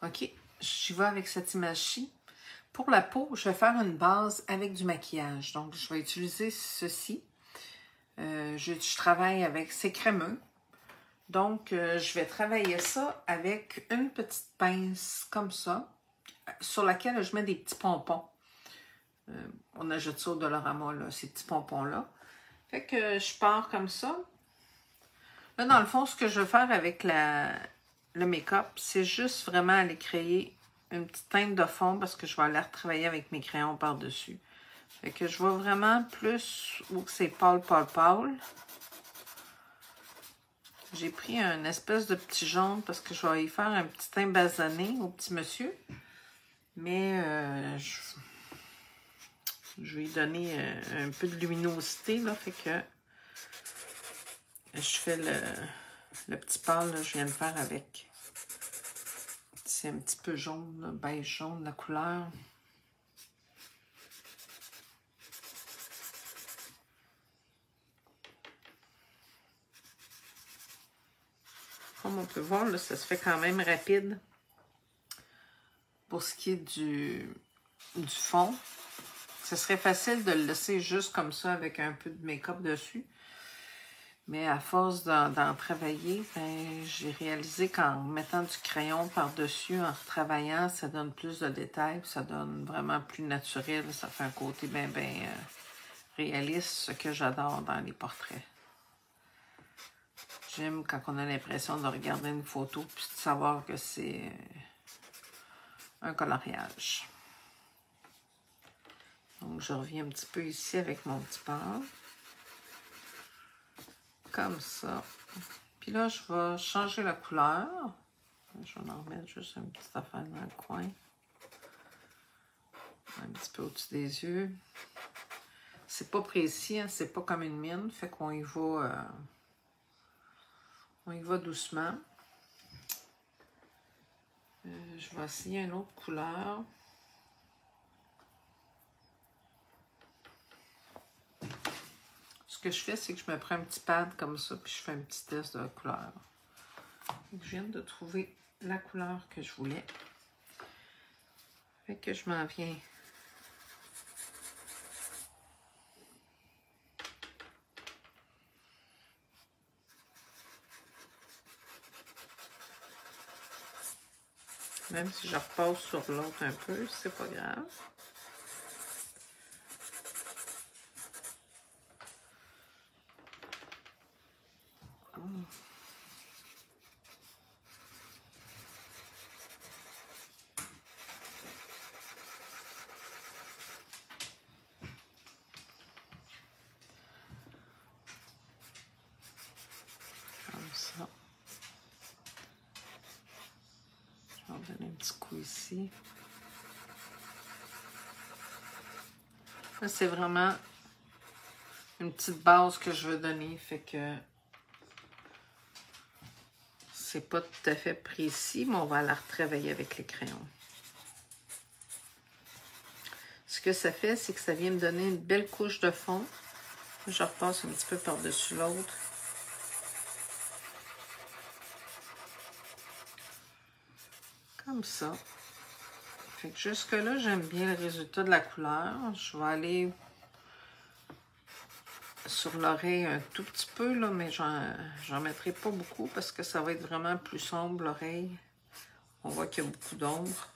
OK, j'y vais avec cette image-ci. Pour la peau, je vais faire une base avec du maquillage. Donc, je vais utiliser ceci. Je travaille avec, c'est crémeux. Donc, je vais travailler ça avec une petite pince comme ça, sur laquelle je mets des petits pompons. On ajoute ça au Dollarama, là, ces petits pompons-là. Fait que je pars comme ça. Là, dans le fond, ce que je veux faire avec le make-up, c'est juste vraiment aller créer une petite teinte de fond parce que je vais aller retravailler avec mes crayons par-dessus. Fait que je vais vraiment plus où c'est pâle, pâle, pâle. J'ai pris un espèce de petit jaune parce que je vais y faire un petit teint basané au petit monsieur. Mais je vais lui donner un peu de luminosité, là. Fait que je fais le petit pâle, là, je viens de faire avec. C'est un petit peu jaune, là, beige jaune, la couleur. Comme on peut voir, là, ça se fait quand même rapide. Pour ce qui est du fond, ce serait facile de le laisser juste comme ça avec un peu de make-up dessus. Mais à force d'en travailler, ben, j'ai réalisé qu'en mettant du crayon par-dessus, en retravaillant, ça donne plus de détails, ça donne vraiment plus naturel, ça fait un côté bien réaliste, ce que j'adore dans les portraits. J'aime quand on a l'impression de regarder une photo puis de savoir que c'est un coloriage. Donc, je reviens un petit peu ici avec mon petit pâle. Comme ça. Puis là, je vais changer la couleur. Je vais en remettre juste une petite affaire dans le coin. Un petit peu au-dessus des yeux. C'est pas précis, hein? C'est pas comme une mine. Fait qu'on y va... on y va doucement. Je vais essayer une autre couleur. Ce que je fais, c'est que je me prends un petit pad comme ça, puis je fais un petit test de la couleur. Je viens de trouver la couleur que je voulais. Fait que je m'en viens. Même si je repasse sur l'autre un peu, c'est pas grave. Ici. Là, c'est vraiment une petite base que je veux donner, fait que c'est pas tout à fait précis, mais on va la retravailler avec les crayons. Ce que ça fait, c'est que ça vient me donner une belle couche de fond. Je repasse un petit peu par-dessus l'autre. Comme ça. Fait que jusque-là, j'aime bien le résultat de la couleur. Je vais aller sur l'oreille un tout petit peu, là, mais j'en mettrai pas beaucoup parce que ça va être vraiment plus sombre, l'oreille. On voit qu'il y a beaucoup d'ombre.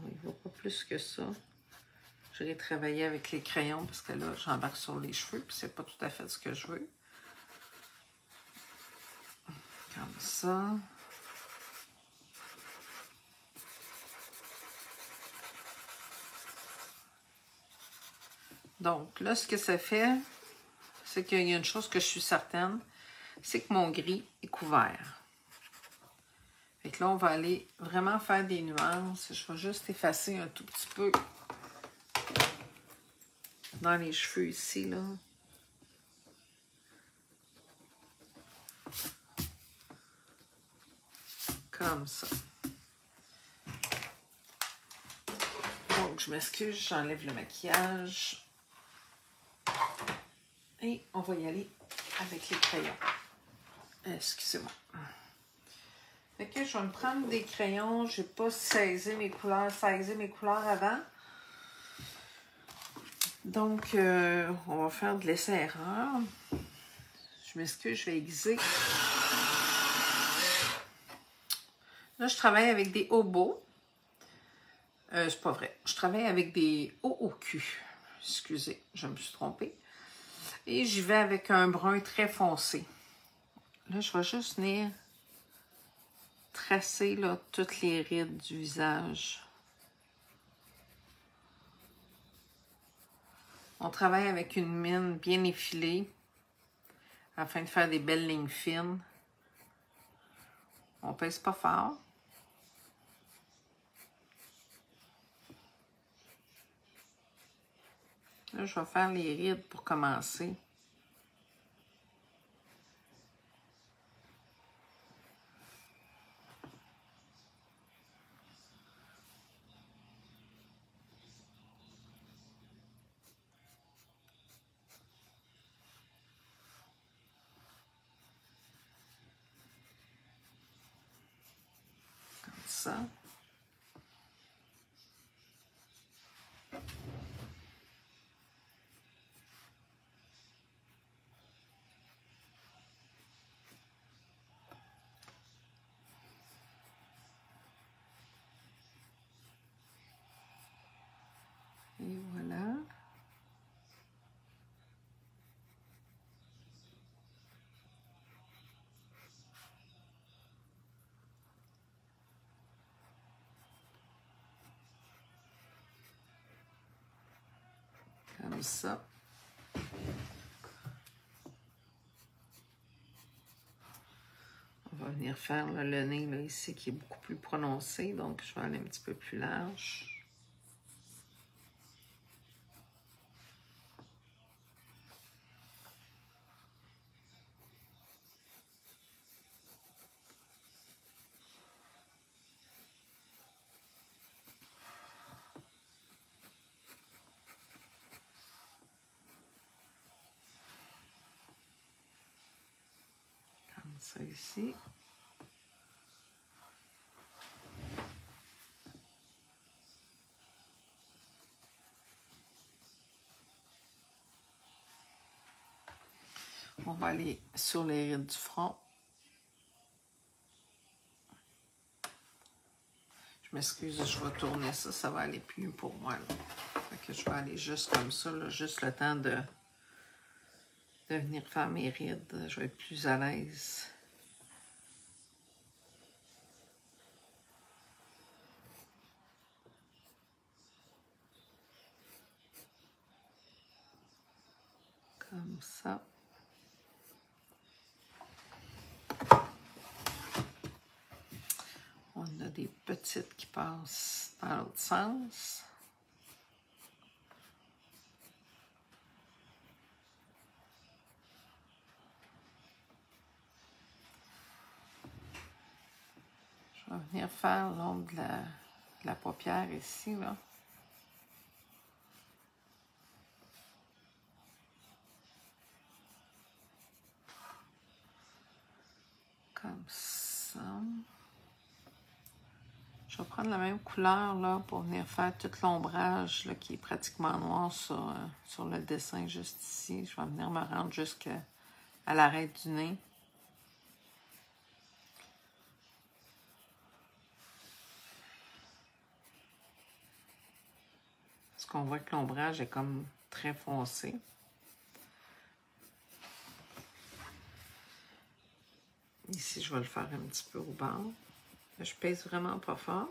On y va pas plus que ça. Je vais travailler avec les crayons parce que là, j'embarque sur les cheveux puis c'est pas tout à fait ce que je veux. Comme ça. Donc, là, ce que ça fait, c'est qu'il y a une chose que je suis certaine, c'est que mon gris est couvert. Fait que là, on va aller vraiment faire des nuances. Je vais juste effacer un tout petit peu dans les cheveux ici, là. Comme ça. Donc, je m'excuse, j'enlève le maquillage. Et on va y aller avec les crayons. Excusez-moi. Fait que je vais me prendre des crayons. Je n'ai pas saisi mes couleurs avant. Donc, on va faire de l'essai-erreur. Je m'excuse, je vais aiguiser. Là, je travaille avec des hobos. C'est pas vrai. Je travaille avec des OOQ. Excusez, je me suis trompée. Et j'y vais avec un brun très foncé. Là, je vais juste venir tracer là, toutes les rides du visage. On travaille avec une mine bien effilée afin de faire des belles lignes fines. On pèse pas fort. Là, je vais faire les rides pour commencer. Comme ça. Et voilà. Comme ça. On va venir faire là, le nez là, ici qui est beaucoup plus prononcé. Donc, je vais aller un petit peu plus large. Ça ici. On va aller sur les rides du front. Je m'excuse, je vais tourner ça, ça va aller plus pour moi. Là. Fait que je vais aller juste comme ça, là, juste le temps de venir faire mes rides. Je vais être plus à l'aise. Comme ça. On a des petites qui passent dans l'autre sens. Je vais venir faire l'ombre de la paupière ici, là. Comme ça. Je vais prendre la même couleur là pour venir faire tout l'ombrage qui est pratiquement noir sur le dessin juste ici. Je vais venir me rendre jusqu'à l'arête du nez. Parce qu'on voit que l'ombrage est comme très foncé. Ici, je vais le faire un petit peu au bord. Je pèse vraiment pas fort.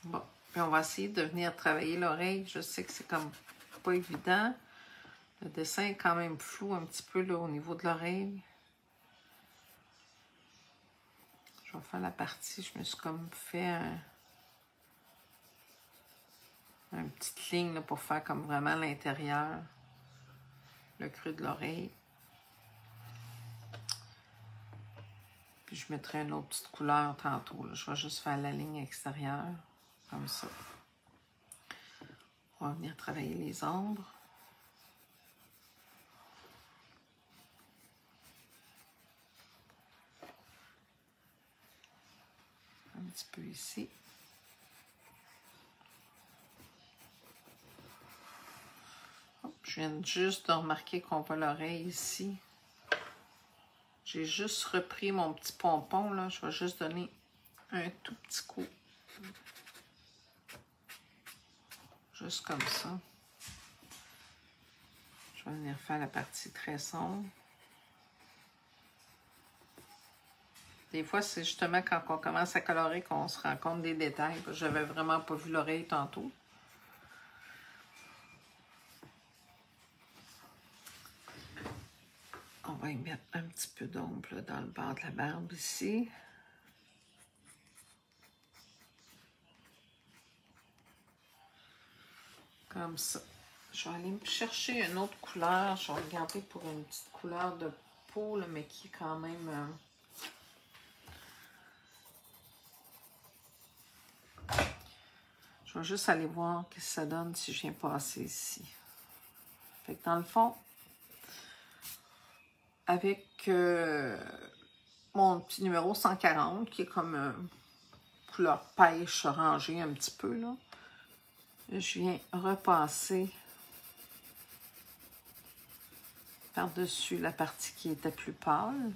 Bon, puis on va essayer de venir travailler l'oreille. Je sais que c'est comme pas évident. Le dessin est quand même flou un petit peu là, au niveau de l'oreille. Je vais faire la partie, je me suis comme fait une petite ligne là, pour faire comme vraiment l'intérieur, le creux de l'oreille. Puis je mettrai une autre petite couleur tantôt. Là. Je vais juste faire la ligne extérieure, comme ça. On va venir travailler les ombres. Un petit peu ici. Hop, je viens juste de remarquer qu'on voit l'oreille ici. J'ai juste repris mon petit pompon, là. Je vais juste donner un tout petit coup. Juste comme ça. Je vais venir faire la partie très sombre. Des fois, c'est justement quand on commence à colorer qu'on se rend compte des détails. Je n'avais vraiment pas vu l'oreille tantôt. On va y mettre un petit peu d'ombre dans le bas de la barbe ici. Comme ça. Je vais aller me chercher une autre couleur. Je vais regarder pour une petite couleur de peau, là, mais qui est quand même... Je vais juste aller voir ce que ça donne si je viens passer ici. Fait que dans le fond, avec mon petit numéro 140, qui est comme couleur pêche orangée un petit peu, là, je viens repasser par-dessus la partie qui était plus pâle.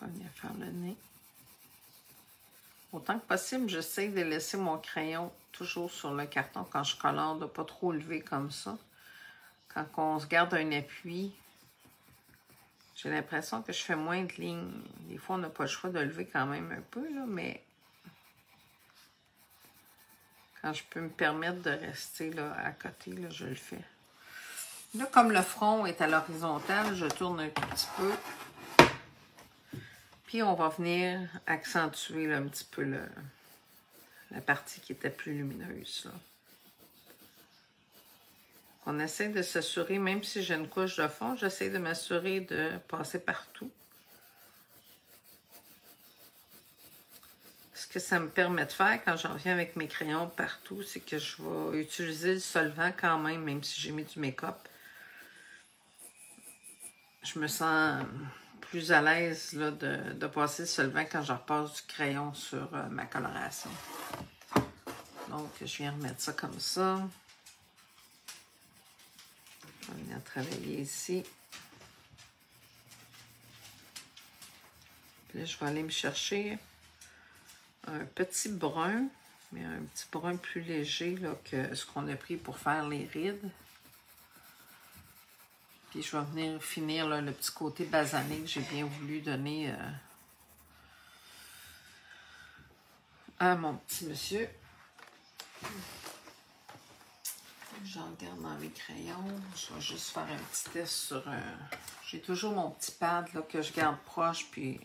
On va venir faire le nez. Autant que possible, j'essaie de laisser mon crayon toujours sur le carton quand je colore, de ne pas trop lever comme ça. Quand on se garde un appui, j'ai l'impression que je fais moins de lignes. Des fois, on n'a pas le choix de lever quand même un peu, là, mais quand je peux me permettre de rester là, à côté, là, je le fais. Là, comme le front est à l'horizontale, je tourne un petit peu. Puis, on va venir accentuer là, un petit peu la partie qui était plus lumineuse. Là. On essaie de s'assurer, même si j'ai une couche de fond, j'essaie de m'assurer de passer partout. Ce que ça me permet de faire quand j'en viens avec mes crayons partout, c'est que je vais utiliser le solvant quand même si j'ai mis du make-up. Je me sens plus à l'aise de passer le solvant quand je repasse du crayon sur ma coloration. Donc, je viens remettre ça comme ça. Je vais venir travailler ici. Puis là, je vais aller me chercher un petit brun, mais un petit brun plus léger là, que ce qu'on a pris pour faire les rides. Puis je vais venir finir là, le petit côté basané que j'ai bien voulu donner à mon petit monsieur. Je regarde dans mes crayons. Je vais juste faire un petit test sur... J'ai toujours mon petit pad là, que je garde proche, puis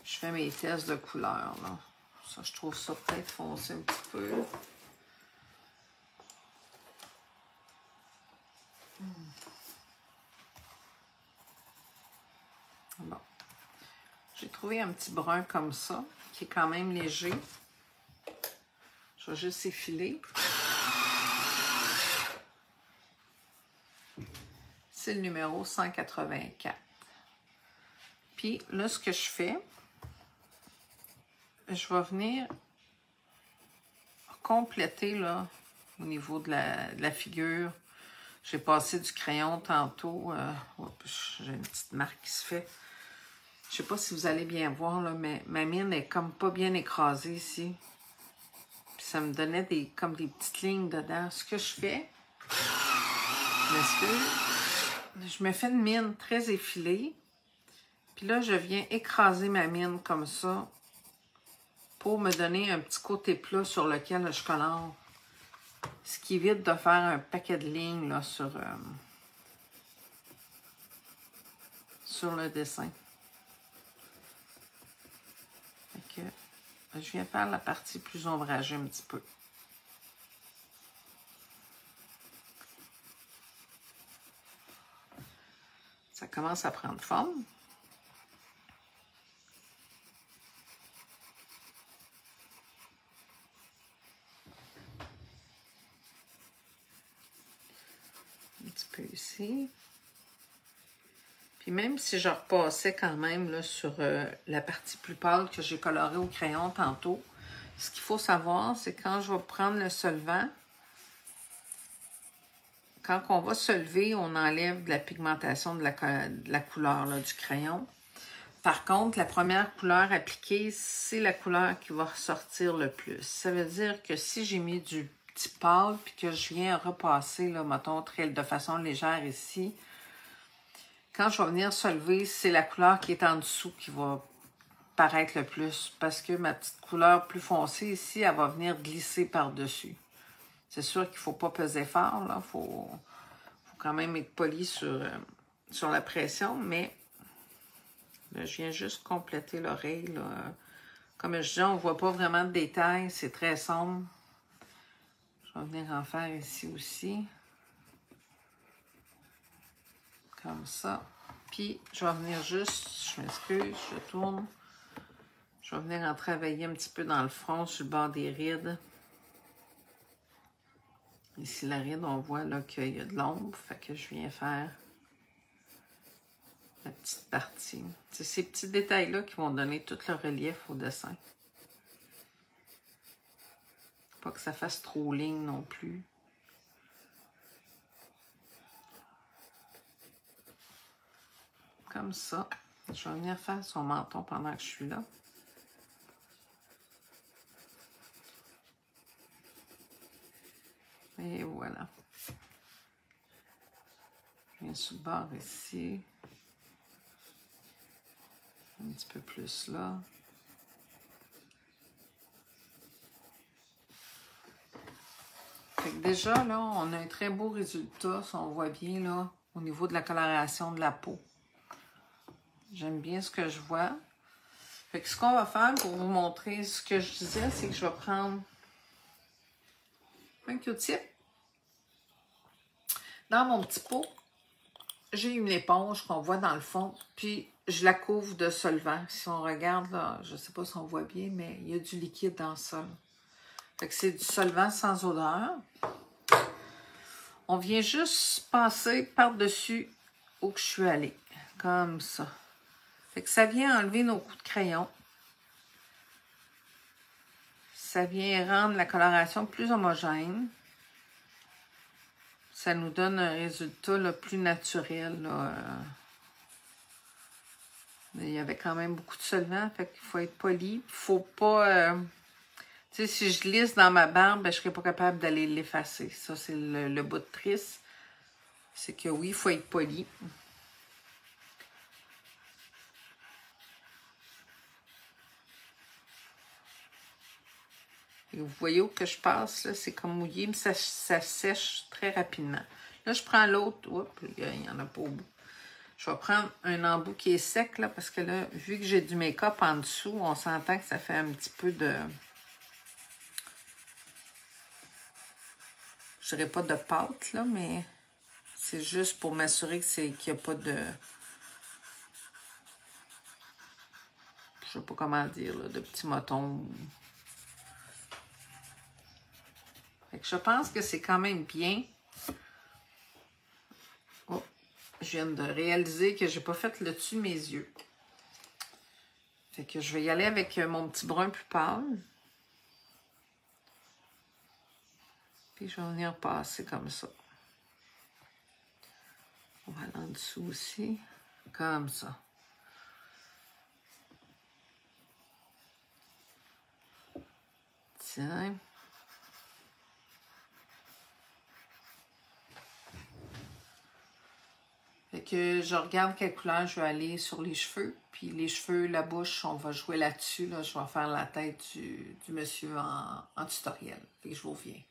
je fais mes tests de couleurs. Là. Ça, je trouve ça peut-être foncé un petit peu. Bon. J'ai trouvé un petit brun comme ça, qui est quand même léger. Je vais juste effiler. C'est le numéro 184. Puis là, ce que je fais, je vais venir compléter là, au niveau de la figure. J'ai passé du crayon tantôt. J'ai une petite marque qui se fait. Je sais pas si vous allez bien voir, là, mais ma mine est comme pas bien écrasée ici. Puis ça me donnait comme des petites lignes dedans. Ce que je fais, je me fais une mine très effilée. Puis là, je viens écraser ma mine comme ça pour me donner un petit côté plat sur lequel je colore. Ce qui évite de faire un paquet de lignes là, sur le dessin. Je viens faire la partie plus ombragée un petit peu. Ça commence à prendre forme. Un petit peu ici. Puis même si je repassais quand même là, sur la partie plus pâle que j'ai colorée au crayon tantôt, ce qu'il faut savoir, c'est quand je vais prendre le solvant, quand on va se lever, on enlève de la pigmentation de la couleur là, du crayon. Par contre, la première couleur appliquée, c'est la couleur qui va ressortir le plus. Ça veut dire que si j'ai mis du petit pâle puis que je viens repasser, là, mettons, de façon légère ici, quand je vais venir se lever, c'est la couleur qui est en dessous qui va paraître le plus parce que ma petite couleur plus foncée ici, elle va venir glisser par-dessus. C'est sûr qu'il ne faut pas peser fort, là. Faut quand même être poli sur la pression, mais là, je viens juste compléter l'oreille. Comme je dis, on ne voit pas vraiment de détails, c'est très sombre. Je vais venir en faire ici aussi. Comme ça. Puis, je vais venir juste, je m'excuse, je tourne. Je vais venir en travailler un petit peu dans le front, sur le bord des rides. Ici, la ride, on voit là qu'il y a de l'ombre, fait que je viens faire la petite partie. C'est ces petits détails-là qui vont donner tout le relief au dessin. Pas que ça fasse trop ligne non plus. Comme ça. Je vais venir faire son menton pendant que je suis là. Et voilà. Je viens sur le bord ici. Un petit peu plus là. Fait que déjà, là, on a un très beau résultat, si on voit bien, là, au niveau de la coloration de la peau. J'aime bien ce que je vois. Fait que ce qu'on va faire pour vous montrer ce que je disais, c'est que je vais prendre un Q-tip. Dans mon petit pot, j'ai une éponge qu'on voit dans le fond, puis je la couvre de solvant. Si on regarde, là, je ne sais pas si on voit bien, mais il y a du liquide dans le sol. Fait que c'est du solvant sans odeur. On vient juste passer par-dessus où je suis allée, comme ça. Fait que ça vient enlever nos coups de crayon. Ça vient rendre la coloration plus homogène. Ça nous donne un résultat là, plus naturel. Là. Mais il y avait quand même beaucoup de solvant, fait qu'il faut être poli. Il faut pas... tu sais, si je glisse dans ma barbe, ben, je ne serais pas capable d'aller l'effacer. Ça, c'est le bout de triste. C'est que oui, il faut être poli. Et vous voyez où que je passe, là, c'est comme mouillé, mais ça sèche très rapidement. Là, je prends l'autre. Oups, il n'y en a pas au bout. Je vais prendre un embout qui est sec, là, parce que là, vu que j'ai du make-up en dessous, on s'entend que ça fait un petit peu de... Je dirais pas de pâte, là, mais c'est juste pour m'assurer qu'il n'y a pas de... Je sais pas comment dire, là, de petits motons. Fait que je pense que c'est quand même bien. Oh, je viens de réaliser que j'ai pas fait le dessus de mes yeux. Fait que je vais y aller avec mon petit brun plus pâle. Puis je vais venir passer comme ça. On va aller en dessous aussi. Comme ça. Tiens. Fait que je regarde quelle couleur je vais aller sur les cheveux. Puis les cheveux, la bouche, on va jouer là-dessus. Là. Je vais faire la tête du monsieur en tutoriel. Fait que je vous reviens.